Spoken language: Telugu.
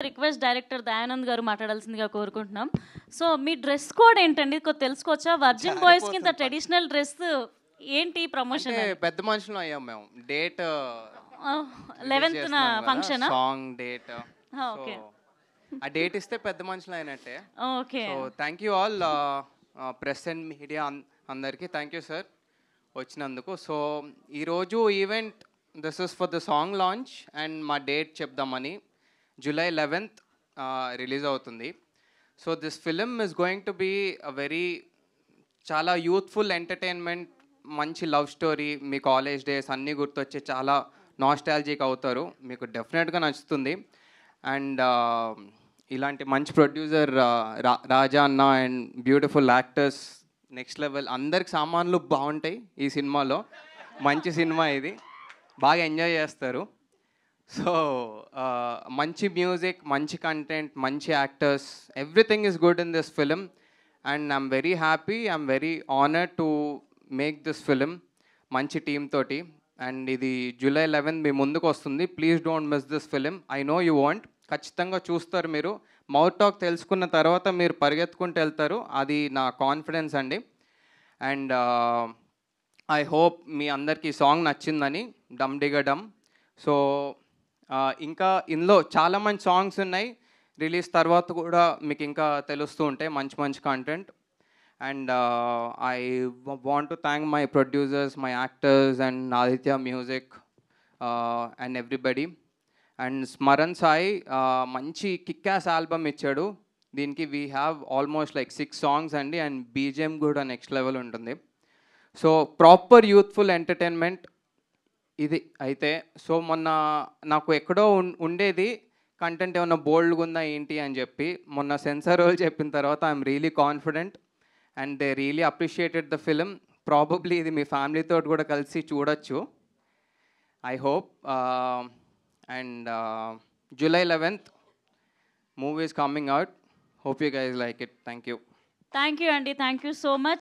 రిక్వెస్ట్ డైరెక్టర్ దయానంద్ గారు మాట్లాడాల్సిందిగా కోరుకుంటున్నాం. సో మీ డ్రెస్ కోడ్ ఏంటండి? తెలుసుకోవచ్చా? వర్జిన్ బాయ్స్ కి ఇంత ట్రెడిషనల్ డ్రెస్ ఏంటి ప్రమోషన్? అంటే పెద్ద మనుషులు అయ్యాం మేము. Date 11th function song date. Okay. ఆ డేట్ ఇస్తే పెద్ద మనుషులు అయినట్టే. Okay. So thank you all press and media అందరికీ థ్యాంక్ యూ సార్ వచ్చినందుకు. సో ఈరోజు event this is for the song launch and మా డేట్ చెప్దామని. July 11th రిలీజ్ అవుతుంది. So this film is going to be a very చాలా యూత్ఫుల్ ఎంటర్టైన్మెంట్, మంచి లవ్ స్టోరీ. మీ కాలేజ్ డేస్ అన్నీ గుర్తొచ్చి చాలా నాస్టాలజిక్ అవుతారు. మీకు డెఫినెట్గా నచ్చుతుంది. అండ్ ఇలాంటి మంచి ప్రొడ్యూసర్ రాజా అన్న and beautiful actors next level, అందరికి సామాన్లు బాగుంటాయి ఈ సినిమాలో. మంచి సినిమా ఇది, బాగా ఎంజాయ్ చేస్తారు. సో మంచి మ్యూజిక్, మంచి కంటెంట్, మంచి actors, everything is good in this film. And I'm very happy, I'm very honoured to make this film మంచి టీమ్ తోటి. అండ్ ఇది July 11th మీ ముందుకు వస్తుంది. Please don't miss this film. I know you want, ఖచ్చితంగా చూస్తారు మీరు. మౌత్ టాక్ తెలుసుకున్న తర్వాత మీరు పరిగెత్తుకుంటూ వెళ్తారు, అది నా కాన్ఫిడెన్స్ అండి. అండ్ ఐ హోప్ మీ అందరికీ సాంగ్ నచ్చిందని, డమ్ డిగ డమ్. సో ఇంకా ఇందులో చాలా మంచి సాంగ్స్ ఉన్నాయి, రిలీజ్ తర్వాత కూడా మీకు ఇంకా తెలుస్తూ ఉంటాయి మంచి మంచి content. And I want to thank my producers, my actors and Aditya music and everybody. And Smaran Sai మంచి కిక్యాస్ ఆల్బమ్ ఇచ్చాడు. దీనికి we have almost like 6 songs అండి. అండ్ బీజిఎం కూడా నెక్స్ట్ లెవెల్ ఉంటుంది. సో ప్రాపర్ యూత్ఫుల్ ఎంటర్టైన్మెంట్ ఇది అయితే. సో మొన్న నాకు ఎక్కడో ఉండేది కంటెంట్ ఏమన్నా బోల్డ్గా ఉందా ఏంటి అని చెప్పి, మొన్న సెన్సార్ వాళ్ళు చెప్పిన తర్వాత I'm really confident and they really appreciated the film. Probably ఇది మీ ఫ్యామిలీతో కూడా కలిసి చూడొచ్చు, I hope. And July 11th movie is coming out. Hope you guys like it. Thank you. Thank you అండి. Thank you so much.